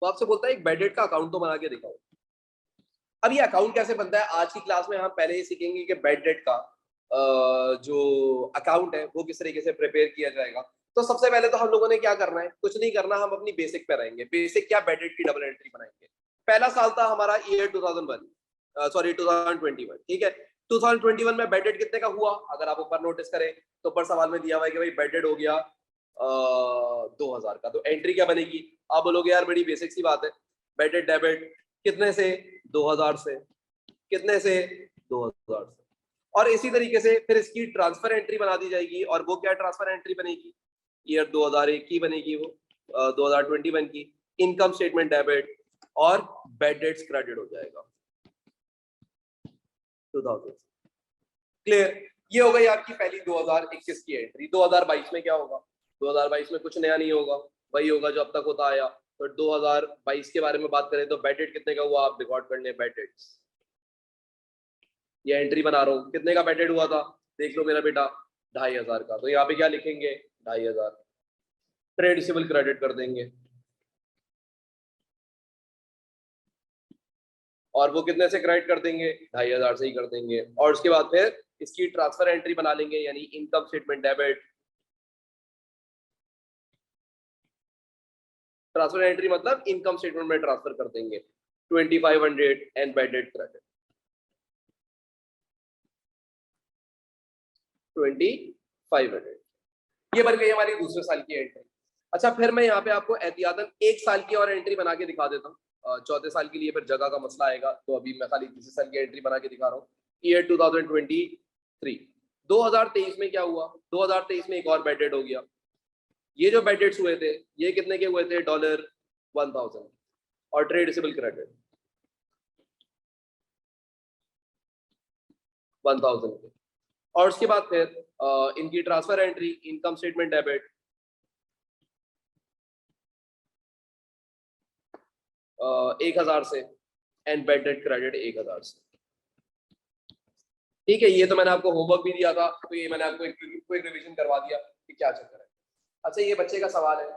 वो आपसे बोलता है एक बेड डेट का अकाउंट तो बना के दिखाओ। अब ये अकाउंट कैसे बनता है, आज की क्लास में हम पहले ही सीखेंगे कि बेड डेट का जो अकाउंट है वो किस तरीके से प्रिपेयर किया जाएगा। तो सबसे पहले तो हम लोगों ने क्या करना है, कुछ नहीं करना, हम अपनी बेसिक पे रहेंगे। बेसिक क्या, बेड डेट की डबल एंट्री बनाएंगे। पहला साल था हमारा ईयर 2001, सॉरी 2021, ठीक है। 2021 में बेड डेट कितने का हुआ, अगर आप ऊपर नोटिस करें तो ऊपर सवाल में दिया हुआ है कि भाई बेड डेट हो गया 2000 का। तो एंट्री क्या बनेगी, आप बोलोगे यार बड़ी बेसिक सी बात है, बेड डेट डेबिट कितने से, 2000 से, कितने से, 2000 से। और इसी तरीके से फिर इसकी ट्रांसफर एंट्री बना दी जाएगी, और वो क्या ट्रांसफर एंट्री बनेगी, ईयर 2001 की बनेगी, वो 2021 की। इनकम स्टेटमेंट डेबिट और बेड डेट्स क्रेडिट हो जाएगा 2000। क्लियर, ये हो गई आपकी पहली 2021 की एंट्री। 2022 में क्या होगा, 2022 में कुछ नया नहीं होगा, वही होगा जो अब तक होता आया। तो 2022 के बारे में बात करें तो बेड डेट कितने का हुआ, आप रिकॉर्ड कर लें बेड डेट्स। ये एंट्री बना रहा हूँ, कितने का बेड डेट हुआ था, देख लो मेरा बेटा 2500 का। तो यहाँ पे क्या लिखेंगे, 2500, ट्रेड रिसीवेबल क्रेडिट कर देंगे। और वो कितने से क्रेडिट कर देंगे, 2500 से ही कर देंगे। और उसके बाद फिर इसकी ट्रांसफर एंट्री बना लेंगे, यानी income statement debit. Transfer entry मतलब इनकम स्टेटमेंट में ट्रांसफर कर देंगे 2500 एंड बेड डेट क्रेडिट 2500। ये बन गई हमारी दूसरे साल की एंट्री। अच्छा, फिर मैं यहाँ पे आपको एहतियातन एक साल की और एंट्री बना के दिखा देता हूँ। चौथे साल के लिए फिर जगह का मसला आएगा, तो अभी मैं खाली तीसरे साल की एंट्री बना के दिखा रहा हूँ। ईयर 2023, 2023 में क्या हुआ, 2023 में एक और बेड डेट हो गया। ये जो बेड डेट्स हुए थे ये कितने के हुए थे, $1000 और ट्रेड रिसीवेबल क्रेडिट 1000 के। और उसके बाद फिर इनकी transfer entry, income statement debit 1000 से एंड बेड डेट क्रेडिट 1000 से। ठीक है, ये तो मैंने आपको होमवर्क भी दिया था, तो ये मैंने आपको एक क्विक रिवीजन करवा दिया कि क्या चक्कर है। अच्छा, ये बच्चे का सवाल है,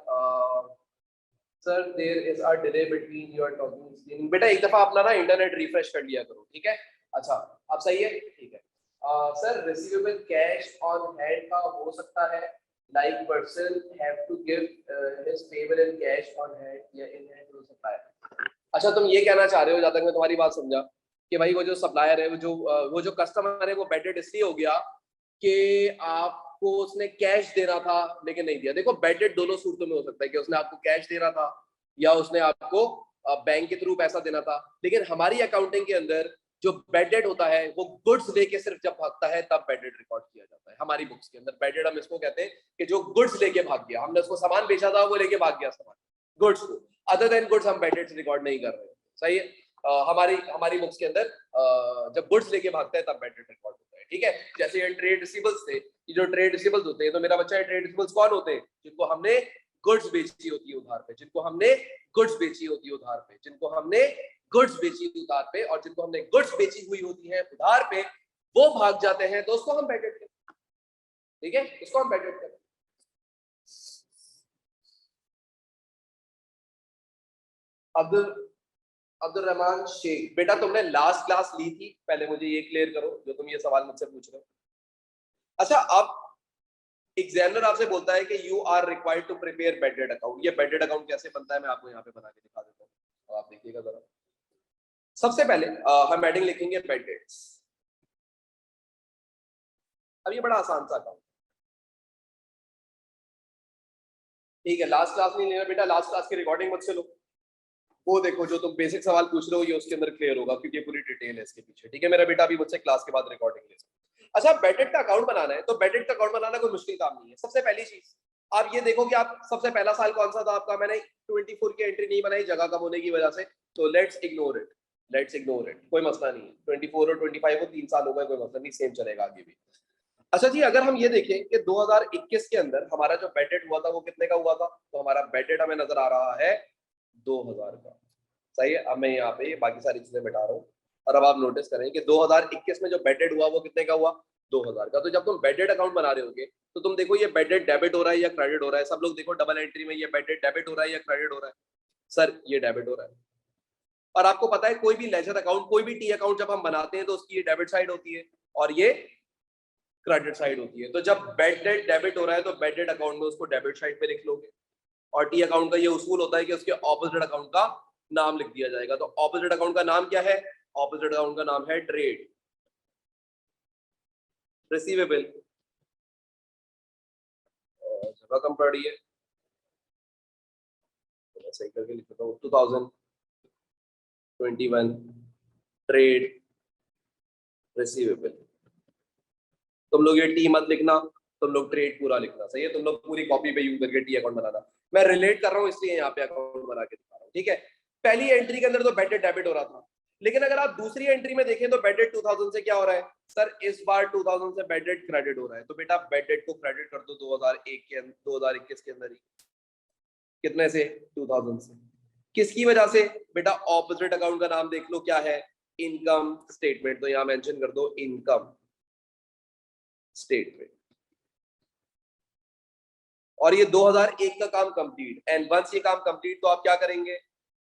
sir there is a delay between your talking screening. बेटा एक दफा अपना ना इंटरनेट रिफ्रेश कर लिया करो, ठीक है। अच्छा, अब सही है, ठीक है। Sir receivable cash on hand का हो सकता है, like person have to give his payable in cash on hand या इन हैंड टू सप्लायर। अच्छा, तुम ये कहना चाह रहे हो, जहां तक मैं तुम्हारी बात समझा, कि भाई वो जो सप्लायर है, वो जो कस्टमर है, वो बेड डेट इसलिए हो गया कि आपको उसने कैश देना था लेकिन नहीं दिया। देखो बेड डेट दोनों सूरतों में हो सकता है, कि उसने आपको कैश देना था या उसने आपको बैंक के थ्रू पैसा देना था। लेकिन हमारी अकाउंटिंग के अंदर जो बेड डेट होता है वो गुड्स लेके सिर्फ जब भागता है तब बेड डेट रिकॉर्ड किया जाता है। हमारी बुक्स के अंदर बेड डेट हम इसको कहते हैं कि जो गुड्स लेके भाग गया, हमने उसको सामान बेचा था, वो लेके भाग गया सामान, गुड्स को। अदर देन गुड्स हम बेड डेट रिकॉर्ड नहीं कर रहे हैं, सही है। हमारी बुक्स के अंदर जब गुड्स लेके भागता है तब बेड डेट रिकॉर्ड होता है, ठीक है। जैसे ये ट्रेड रिसीवेबल्स थे, ये जो ट्रेड रिसीवेबल्स होते हैं, तो मेरा बच्चा है ट्रेड रिसीवेबल्स कौन होते हैं, जिनको हमने गुड्स बेची होती है उधार पे, जिनको हमने गुड्स बेची होती है उधार पे, जिनको हमने गुड्स बेची उधार पे, और जिनको हमने गुड्स बेची हुई होती है उधार पे, वो भाग जाते हैं तो उसको हम बेड डेट करते हैं, ठीक है, उसको हम बेड डेट करते हैं। अब्दुल रहमान शेख, बेटा तुमने लास्ट क्लास ली थी, पहले मुझे ये क्लियर करो जो तुम ये सवाल मुझसे पूछ रहे हो। अच्छा, अब एग्जामिनर आपसे बोलता है कि you are required to prepare bad debt account. ये बेड डेट अकाउंट कैसे बनता है मैं आपको यहाँ पे बना के दिखा देता हूँ, आप देखिएगा जरा। सबसे पहले हम हेडिंग लिखेंगे बेड डेट्स। अब ये बड़ा आसान सा काम, ठीक है। लास्ट क्लास नहीं लेना बेटा, लास्ट क्लास की रिकॉर्डिंग मुझसे लो, वो देखो जो तुम बेसिक सवाल पूछ रहे हो ये उसके अंदर क्लियर होगा, क्योंकि ये पूरी डिटेल है इसके पीछे, ठीक है मेरा बेटा। अभी मुझसे क्लास के बाद रिकॉर्डिंग ले। अच्छा, बेड डेट का अकाउंट बनाना है, तो बेड डेट का अकाउंट बनाना कोई मुश्किल काम नहीं है। सबसे पहली चीज आप ये देखो कि आप सबसे पहला साल कौन सा था आपका। मैंने 24 की एंट्री नहीं बनाई जगह कम होने की वजह से, तो लेट्स इग्नोर इट, कोई मसला नहीं है। 24 और 25 को 3 साल हो गए, कोई मसला नहीं, सेम चलेगा आगे भी। अच्छा जी, अगर हम ये देखें कि 2021 के अंदर हमारा जो बेड डेट हुआ था वो कितने का हुआ था, तो हमारा बेड डेट हमें नजर आ रहा है 2000 का, सही है। अब मैं यहाँ पे बाकी सारी चीजें बिठा रहा हूँ, और अब आप नोटिस करें कि 2021 में जो बेड डेट हुआ वो कितने का हुआ, 2000 का। तो जब तुम बेड डेट अकाउंट बना रहे होगे तो तुम देखो ये बेड डेट डेबिट हो रहा है या क्रेडिट हो रहा है। सब लोग देखो डबल एंट्री में ये बेड डेट डेबिट हो रहा है या क्रेडिट हो रहा है, सर ये डेबिट हो रहा है। और आपको पता है कोई भी लेजर अकाउंट, कोई भी टी अकाउंट जब हम बनाते हैं तो उसकी ये डेबिट साइड होती है और ये क्रेडिट साइड होती है। तो जब बैड डेट डेबिट हो रहा है तो बैड डेट अकाउंट में उसको डेबिट साइड पे लिख लोगे, और टी अकाउंट का ये उसूल होता है कि उसके ऑपोजिट अकाउंट का नाम लिख दिया जाएगा। तो ऑपोजिट अकाउंट का नाम क्या है? ऑपोजिट अकाउंट का नाम है ट्रेड रिसीवेबल। जगह कम पड़ रही है, सही करके लिख देता हूँ। 2021 ट्रेड रिसीवेबल। तुम लोग ये टी मत लिखना, तुम लोग ट्रेड पूरा लिखना, सही है? तुम लोग पूरी कॉपी पे यूज करके टी अकाउंट बनाना। मैं रिलेट कर रहा हूँ इसलिए यहाँ पे अकाउंट बना के दिखा रहा हूँ, ठीक है? पहली एंट्री के अंदर तो बैड डेट डेबिट हो रहा था, लेकिन अगर आप दूसरी एंट्री में देखें तो बैड डेट 2000 से क्या हो रहा है? सर इस बार 2000 से बैड डेट क्रेडिट हो रहा है। तो बेटा बैड डेट को क्रेडिट कर दो 2021 के अंदर ही। कितने से? 2000 से। किसकी वजह से? बेटा ऑपोजिट अकाउंट का नाम देख लो, क्या है? Income statement. तो यहां मेंशन कर दो इनकम स्टेटमेंट। और ये 2001 का काम कंप्लीट। एंड वंस ये काम कंप्लीट तो आप क्या करेंगे?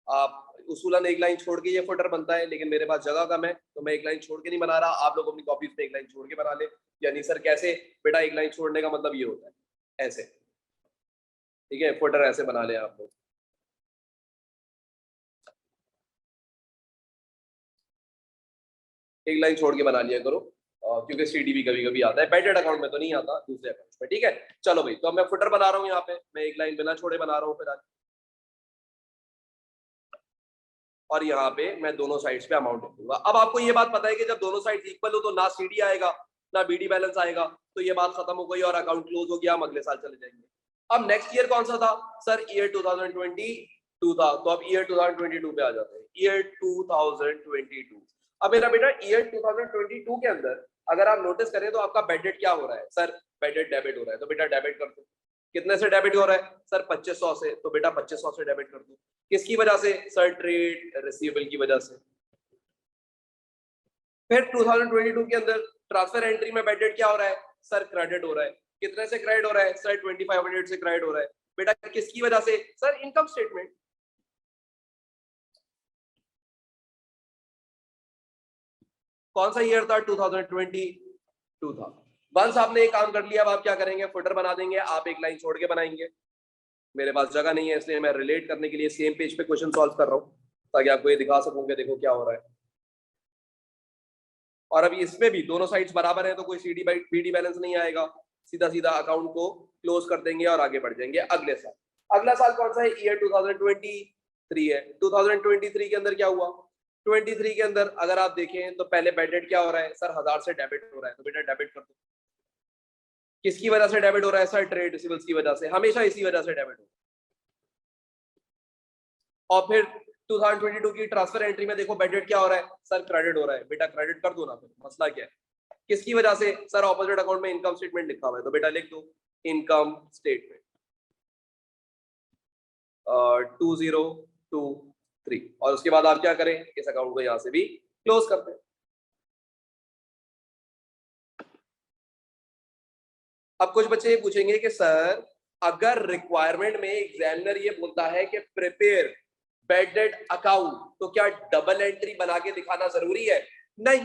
आप उसूलन एक लाइन छोड़ के ये फुटर बनता है, लेकिन मेरे पास जगह कम है तो मैं एक लाइन छोड़ के नहीं बना रहा। आप लोग अपनी कॉपीज पे एक लाइन छोड़ के बना ले। यानी सर कैसे? बेटा एक लाइन छोड़ने का मतलब ये होता है ऐसे, ठीक है? फुटर ऐसे बना ले आप लोग। एक लाइन छोड़ के बना लिया करो, क्योंकि सीडीबी कभी कभी आता है, बैडेड अकाउंट में तो नहीं आता, दूसरे अकाउंट में, ठीक है? चलो भाई, तो अब मैं फुटर बना रहा हूँ यहाँ पे, मैं एक लाइन बिना छोड़े बना रहा हूँ फिर। और यहाँ पे मैं दोनों साइड्स पे अमाउंट लिख दूंगा। अब आपको ये बात पता है कि जब दोनों साइड इक्वल हो तो ना सीडी आएगा ना बीडी बैलेंस आएगा, तो ये बात खत्म हो गई और अकाउंट क्लोज हो गया, हम अगले साल चले जाएंगे। अब नेक्स्ट ईयर कौन सा था? सर ईयर 2022 था। तो अब ईयर 2022 पे आ जाते हैं। ईयर 2022। अब मेरा बेटा ईयर 2022 के अंदर अगर आप नोटिस करें तो आपका बैड डेट क्या हो रहा है? सर बैड डेट डेबिट हो रहा है। तो बेटा डेबिट कर दो। कितने से डेबिट हो रहा है? सर 2500 से। तो बेटा 2500 से डेबिट कर दो। किसकी वजह से? सर ट्रेड रिसीवेबल की वजह से। फिर 2022 के अंदर ट्रांसफर एंट्री में बैड डेट क्या हो रहा है? सर क्रेडिट हो रहा है। कितने से क्रेडिट हो रहा है? सर 2500 से क्रेडिट हो रहा है। बेटा किसकी वजह से? Sir income statement. कौन सा ईयर था? 2022 था। वंस आपने एक काम कर लिया, अब आप क्या करेंगे? फुटर बना देंगे। आप एक लाइन छोड़ के बनाएंगे, मेरे पास जगह नहीं है इसलिए मैं रिलेट करने के लिए सेम पेज पे क्वेश्चन सॉल्व कर रहा हूँ ताकि आपको ये दिखा सकूंगे देखो क्या हो रहा है। और अभी इसमें भी दोनों साइड्स बराबर है तो कोई सीडी बीडी बैलेंस नहीं आएगा, सीधा सीधा अकाउंट को क्लोज कर देंगे और आगे बढ़ जाएंगे अगले साल। अगला साल कौन सा है? ईयर 2023 है। 2023 के अंदर क्या हुआ? 23 के अंदर अगर आप देखें तो पहले बैड डेट क्या हो रहा है? सर 1000 से डेबिट हो रहा है। तो बेटा डेबिट कर दो। किसकी वजह से डेबिट हो रहा है? सर ट्रेड रिसीवेबल्स की वजह से। हमेशा इसी वजह से डेबिट हो। और फिर 2022 की ट्रांसफर एंट्री में देखो बैड डेट क्या हो रहा है? सर क्रेडिट हो रहा है। बेटा क्रेडिट कर दो ना, फिर मसला क्या है? किसकी वजह से? सर ऑपोजिट अकाउंट में इनकम स्टेटमेंट लिखा हुआ है। तो बेटा लिख दो इनकम स्टेटमेंट 2023। और उसके बाद आप क्या करें? इस अकाउंट को यहां से भी क्लोज कर दें। अब कुछ बच्चे ये पूछेंगे कि सर अगर रिक्वायरमेंट में एग्जामिनर ये बोलता है कि प्रिपेयर बैड डेट अकाउंट, तो क्या डबल एंट्री बना के दिखाना जरूरी है? नहीं,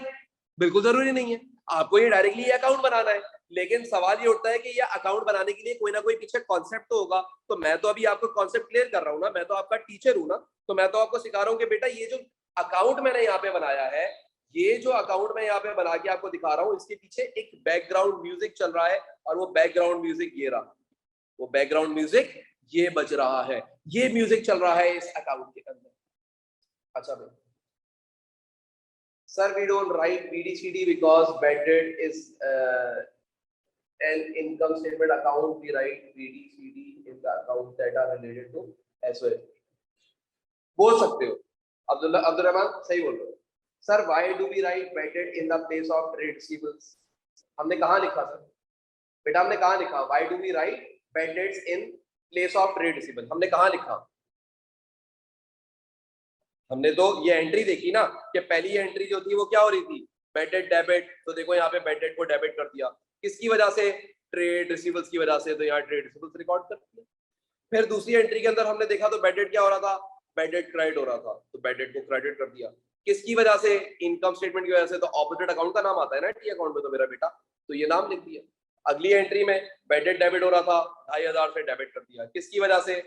बिल्कुल जरूरी नहीं है। आपको ये डायरेक्टली ये अकाउंट बनाना है, लेकिन सवाल ये उठता है कि ये अकाउंट बनाने के लिए कोई ना कोई पीछे कॉन्सेप्ट तो होगा। तो मैं तो अभी आपको कॉन्सेप्ट क्लियर कर रहा हूँ ना, मैं तो आपका टीचर हूँ ना, तो मैं तो आपको सिखा रहा हूँ कि बेटा ये जो अकाउंट मैंने यहाँ पे बनाया है, ये जो अकाउंट मैं यहाँ पे बना के आपको दिखा रहा हूँ, इसके पीछे एक बैकग्राउंड म्यूजिक चल रहा है और वो बैकग्राउंड म्यूजिक ये रहा। वो बैकग्राउंड म्यूजिक ये बज रहा है, ये म्यूजिक चल रहा है इस अकाउंट के अंदर। अच्छा भाई, sir, we don't write BDCD because bad debt is an income statement account. We write BDCD in the accounts that are related to SOS. बोल सकते हो अब्दुल रहमान, सही बोल रहे हो। Sir why do we write bad debt in the place of trade receivables? हमने कहाँ लिखा सर? बेटा हमने कहाँ लिखा? Why do we write bad debts in place of trade receivables? हमने कहाँ लिखा? हमने तो ये एंट्री देखी ना कि पहली एंट्री जो थी वो क्या हो रही थी? Bad debt debit. तो देखो यहाँ पे बैड डेट को डेबिट कर दिया। किसकी वजह से? ट्रेड रिसीवेबल्स की वजह से। तो यहाँ ट्रेड रिसीवेबल्स रिकॉर्ड कर दिया। फिर दूसरी एंट्री के अंदर हमने देखा तो बैड डेट क्या हो रहा था? बैड डेट क्रेडिट हो रहा था तो बैड डेट को क्रेडिट कर दिया। किसकी वजह से? इनकम स्टेटमेंट की वजह से। तो ऑपोजिट अकाउंट का नाम आता है ना टी अकाउंट में, तो मेरा बेटा तो ये नाम लिख दिया। अगली एंट्री में बैड डेट डेबिट हो रहा था, 2500 से डेबिट कर दिया। किसकी वजह से?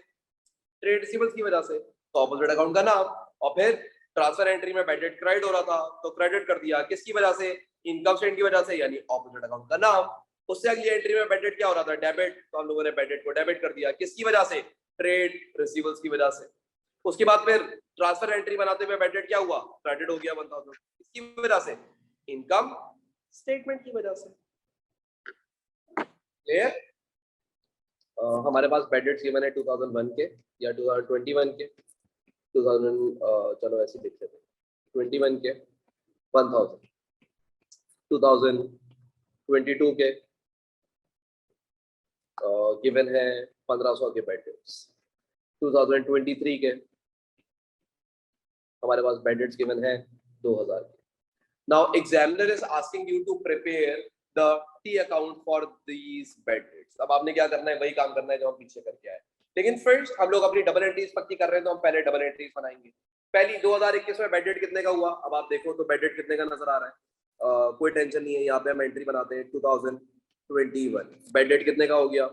ट्रेड रिसीवेबल्स की वजह से, तो ऑपोजिट अकाउंट का नाम। और फिर ट्रांसफर एंट्री में बैड डेट क्रेडिट हो रहा था तो क्रेडिट कर दिया। किसकी वजह से? इनकम स्टेटमेंट की वजह से, यानी ऑपोजिट अकाउंट का नाम। उससे अगली एंट्री में बैड डेट क्या हो रहा था? डेबिट, तो हम लोगों ने बैड डेट को डेबिट कर दिया। किसकी वजह से? ट्रेड रिसीवेबल्स की वजह से। उसके बाद फिर ट्रांसफर एंट्री बनाते हुए बैड डेट क्या हुआ? क्रेडिट हो गया 1000। किसकी वजह से? इनकम स्टेटमेंट की वजह से। क्लियर? हमारे पास बैड डेट्स गिवन है 2001 के या 2021 के। 2000 चलो ऐसे लिख लेते हैं, 21 के 1000, 2022 के गिवन है 1500 के बैड डेट्स। 2023 के हमारे पास बैड डेट्स गिवन है 2000 के। Now examiner is asking you to prepare the T account for these bad debts. अब आपने क्या करना है? वही काम करना है जो हम पीछे करके आए। लेकिन फर्स्ट हम लोग अपनी डबल एंट्रीज पक्की कर रहे हैं, तो हम पहले डबल एंट्रीज बनाएंगे। पहली 2021 में बैड डेट कितने का हुआ? अब आप देखो तो बैड डेट कितने का नजर आ रहा है। कोई टेंशन नहीं है, यहाँ पे हम एंट्री बनाते हैं 2021। बैड डेट कितने का हो गया?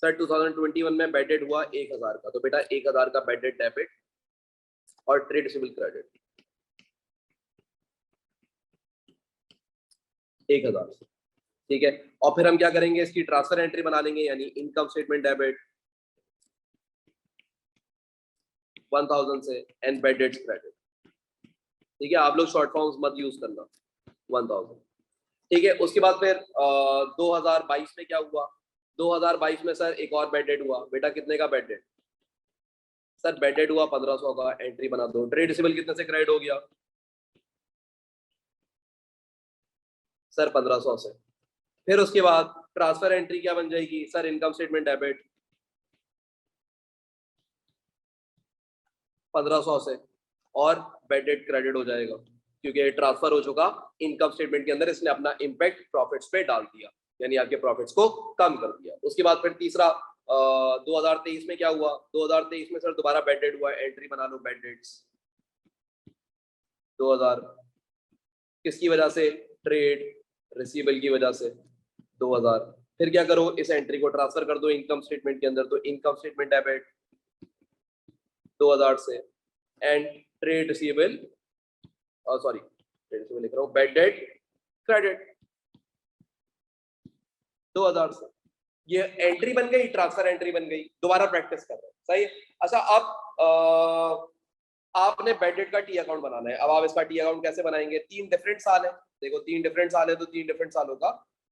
सर 2021 में बैड डेट हुआ 1000 का, तो बेटा 1000 का बैड डेट डेबिट और ट्रेड रिसीवेबल क्रेडिट 1000 से, ठीक है। और फिर हम क्या करेंगे? इसकी ट्रांसफर एंट्री बना लेंगे, यानी इनकम स्टेटमेंट डेबिट 1000 से एंड बैड डेट्स क्रेडिट, ठीक है। आप लोग शॉर्ट फॉर्म्स मत यूज करना, 1000, ठीक है। उसके बाद फिर 2022 में क्या हुआ? 2022 में सर एक और बैड डेट हुआ। बेटा कितने का bad debt? Sir bad debt हुआ 1500 का। एंट्री बना दो। ट्रेड रिसीवेबल कितने से क्रेडिट हो गया? सर 1500 से। फिर उसके बाद ट्रांसफर एंट्री क्या बन जाएगी? सर इनकम स्टेटमेंट डेबिट 1500 से और बैड डेट क्रेडिट हो जाएगा, क्योंकि ट्रांसफर हो चुका इनकम स्टेटमेंट के अंदर। इसने अपना इम्पैक्ट प्रॉफिट्स पे डाल दिया, यानी आपके प्रॉफिट्स को कम कर दिया। उसके बाद फिर तीसरा 2023 में क्या हुआ? 2023 में सर दोबारा बैड डेट हुआ। एंट्री बना लो बैड डेट्स 2000। किसकी वजह से? ट्रेड रिसीवेबल की वजह से 2000। फिर क्या करो? इस एंट्री को ट्रांसफर कर दो इनकम स्टेटमेंट के अंदर, तो इनकम स्टेटमेंट डेबिट 2000 से and trade receivable, sorry trade receivable लिख रहा हूँ, बैड डेट क्रेडिट 2000 से। ये एंट्री बन गई, ट्रांसफर एंट्री बन गई। दोबारा प्रैक्टिस कर रहे हैं, सही है। अच्छा, अब आपने बैड डेट का टी अकाउंट बनाना है। अब आप इसका टी अकाउंट कैसे बनाएंगे? 3 डिफरेंट साल है, देखो 3 डिफरेंट साल है, तो 3 डिफरेंट सालों का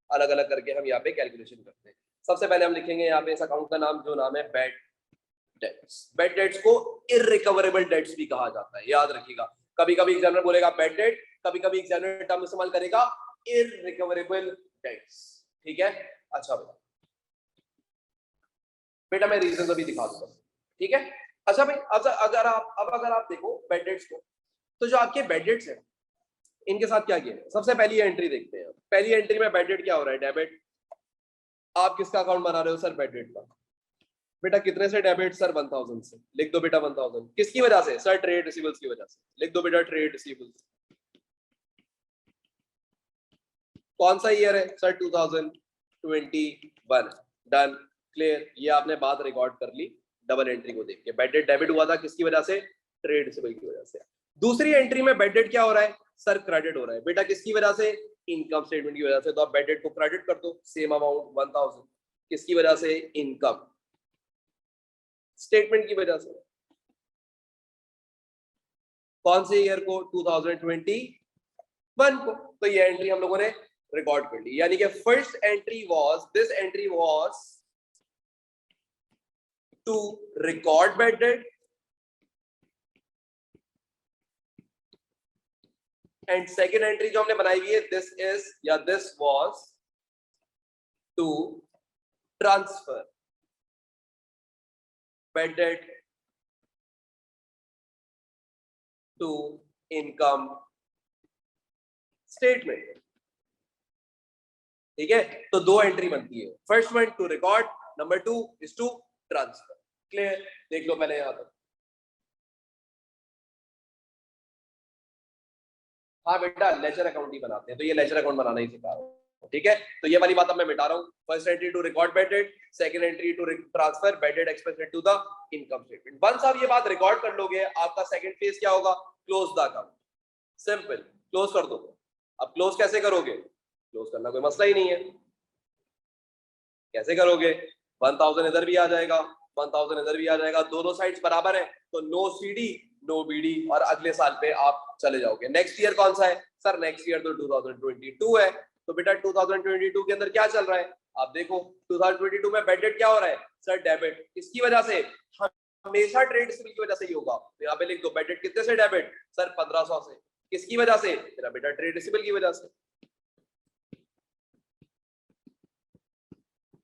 अलग अलग करके हम यहाँ पे कैलकुलेशन करते हैं। सबसे पहले हम लिखेंगे यहाँ पे इस अकाउंट का नाम, जो नाम है बैड डेट्स। बैड डेट्स को इररिकवरेबल डेट्स भी कहा जाता है, याद रखिएगा। कभी कभी एग्जामिनर बोलेगा बैड डेट, कभी कभी एग्जामिनर टर्म इस्तेमाल करेगा इररिकवरेबल डेट्स, ठीक है। अच्छा बेटा मैं रीजन भी दिखा दूंगा, ठीक है। अच्छा भाई, अगर आप देखो बैड डेट्स को, तो जो आपके बैड डेट्स हैं इनके साथ क्या किया है? सबसे पहली एंट्री देखते हैं। पहली एंट्री में बैड डेट क्या हो रहा है? डेबिट। आप किसका अकाउंट बना रहे हो? सर बैड डेट का। बेटा कितने से डेबिट? सर 1000 से। लिख दो बेटा 1000। किसकी वजह से? सर ट्रेड रिसीवेबल्स की वजह से। लिख दो बेटा ट्रेड रिसीवेबल्स। कौन सा ईयर है? सर 2021। Done, clear. ये आपने बात रिकॉर्ड कर ली डबल एंट्री को देख के। बैड डेट डेबिट हुआ था किसकी वजह से? ट्रेड रिसीवेबल की वजह से। दूसरी एंट्री में बैड डेट क्या हो रहा है? सर क्रेडिट हो रहा है। बेटा किसकी वजह से? इनकम स्टेटमेंट की वजह से। तो आप बैड डेट को क्रेडिट कर दो, सेम अमाउंट 1000। किसकी वजह से? इनकम स्टेटमेंट की वजह से। कौन से ईयर को? 2021 को। तो ये एंट्री हम लोगों ने रिकॉर्ड कर ली, यानी कि first entry was, this entry was to record bad debt and second entry जो हमने बनाई हुई है, दिस इज या this was to transfer bad debt to income statement, ठीक है। तो 2 एंट्री बनती है, first one to record, number 2 is to transfer. Clear? देख लो पहले यहां तक। हाँ बेटा लेजर अकाउंट ही बनाते हैं, तो ये लेजर अकाउंट बनाना ही सिखा रहा हूँ, ठीक है। तो ये वाली बात अब मैं मिटा रहा हूँ। First entry to record bad debt, second entry to transfer bad debt expense to the income statement. Once आप ये बात रिकॉर्ड कर लोगे, आपका सेकंड फेज क्या होगा, close the account. Simple, close कर दो। अब क्लोज कैसे करोगे, क्लोज करना कोई मसला ही नहीं है। कैसे करोगे, 1000 इधर भी आ जाएगा, 1000 इधर भी आ जाएगा, दोनों साइड्स बराबर है, तो नो सीडी नो बीडी, और अगले साल पे आप चले जाओगे। नेक्स्ट ईयर कौन सा है सर, नेक्स्ट ईयर तो 2022 है। तो बेटा 2022 के अंदर क्या चल रहा है, आप देखो 2022 में बेड डेट क्या हो रहा है सर, डेबिट। किसकी वजह से, हमेशा ट्रेड रिसीवेबल की वजह से ही होगा। तो यहाँ पे लिख दो बेड डेट कितने से डेबिट सर, 1500 से। किसकी वजह से, मेरा बेटा ट्रेड रिसीवेबल की वजह से।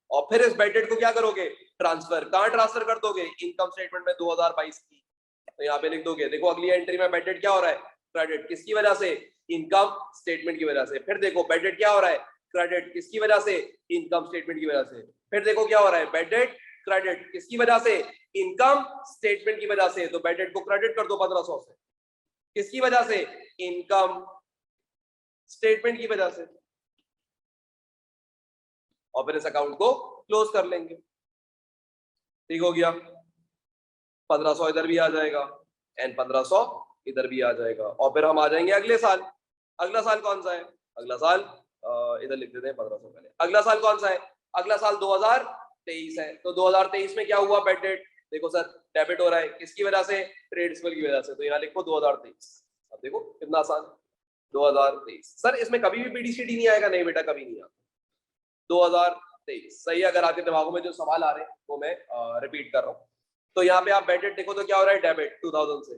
और फिर इस बेड डेट को क्या करोगे, ट्रांसफर। कहां ट्रांसफर कर दोगे, इनकम स्टेटमेंट में 2022 की। तो यहाँ पे लिख दोगे, देखो अगली एंट्री में बेड डेट क्या हो रहा है, क्रेडिट। किसकी वजह से, इनकम स्टेटमेंट की वजह से। फिर देखो बेड डेट क्या हो रहा है, क्रेडिट। किसकी वजह से, इनकम स्टेटमेंट की वजह से। फिर देखो क्या हो रहा है, बेड डेट क्रेडिट। किसकी वजह से, इनकम स्टेटमेंट की वजह से। तो बेड डेट को क्रेडिट कर दो 1500 से। किसकी वजह से, इनकम स्टेटमेंट की वजह से। और फिर इस अकाउंट को क्लोज कर लेंगे। ठीक हो गया, 1500 इधर भी आ जाएगा एंड 1500 इधर भी आ जाएगा। और फिर हम आ जाएंगे अगले साल। अगला साल कौन सा है, अगला साल इधर लिख देते हैं 1500 पहले। अगला साल कौन सा है, अगला साल 2023 है। तो 2023 में क्या हुआ बेड डेट, देखो सर डेबिट हो रहा है। किसकी वजह से, ट्रेड रिसीवेबल की वजह से। तो यहाँ लिखो 2023। अब देखो कितना आसान, 2023 सर। इसमें कभी भी बीडीसीडी नहीं आएगा, नहीं बेटा कभी नहीं आता। 2023 सही है। अगर आपके दिमागों में जो सवाल आ रहे हैं वो मैं रिपीट कर रहा हूँ। तो यहाँ पे आप बेड डेट देखो तो क्या हो रहा है, डेबिट 2000 से।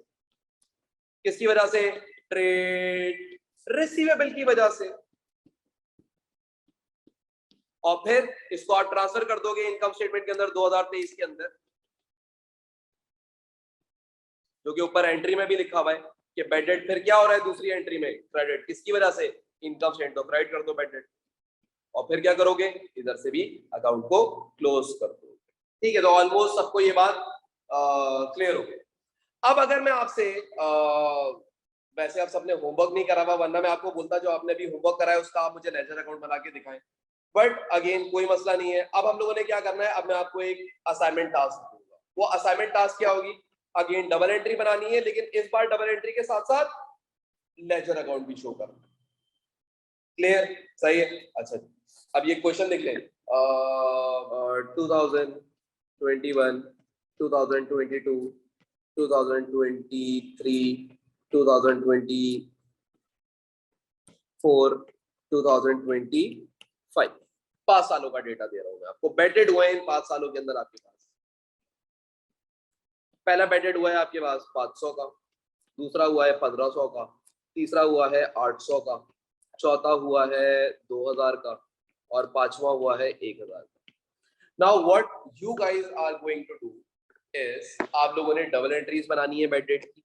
किसकी वजह से, ट्रेड रिसीवेबल की वजह से। और फिर इसको आप ट्रांसफर कर दोगे इनकम स्टेटमेंट के अंदर 2023 के अंदर, जो कि ऊपर एंट्री में भी लिखा हुआ है कि बेड डेट फिर क्या हो रहा है दूसरी एंट्री में, क्रेडिट। किसकी वजह से, इनकम स्टेटमेंट। तो क्रेडिट कर दो बेड डेट। और फिर क्या करोगे, इधर से भी अकाउंट को क्लोज कर दो। ठीक है, तो ऑलमोस्ट सबको ये बात क्लियर हो गई। अब अगर मैं आपसे वैसे आप सबने होमवर्क नहीं करा हुआ, वरना मैं आपको बोलता जो आपने भी होमवर्क करा है उसका आप मुझे लेजर अकाउंट बना के दिखाएं। बट अगेन कोई मसला नहीं है। अब हम लोगों ने क्या करना है, अब मैं आपको एक असाइनमेंट टास्क दूंगा। वो असाइनमेंट टास्क क्या होगी, अगेन डबल एंट्री बनानी है, लेकिन इस बार डबल एंट्री के साथ साथ लेजर अकाउंट भी शो करना। क्लियर, सही है। अच्छा अब ये क्वेश्चन लिख लें, 2021, 2022, 2023, 2024, 2025, 5 सालों का डेटा दे रहा हूं मैं आपको। बेडेड हुए इन 5 सालों के अंदर आपके पास। पहला बेडेड हुआ है आपके पास 500 का, दूसरा हुआ है 1500 का, तीसरा हुआ है 800 का, चौथा हुआ है 2000 का, और पांचवा हुआ है 1000 का। Now what you guys are going to do is, आप लोगों ने डबल एंट्रीज बनानी है बेड डेट की।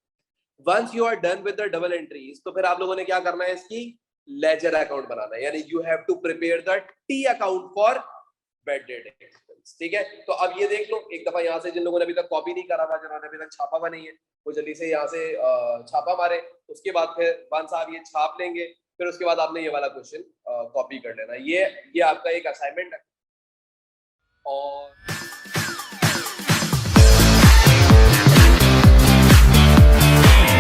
Once you are done with the double entries, तो फिर आप लोगों ने क्या करना है, इसकी लेजर अकाउंट बनाना है। यानी you have to prepare the T account for bad debt expense. ठीक है, तो अब ये देख लो एक दफा यहाँ से, जिन लोगों ने अभी तक कॉपी नहीं करा हुआ, जिन्होंने अभी तक छापा हुआ नहीं है, वो जल्दी से यहाँ से छापा मारे। उसके बाद फिर वंस आप ये छाप लेंगे, फिर उसके बाद आपने ये वाला क्वेश्चन कॉपी कर लेना। ये आपका एक असाइनमेंट है। और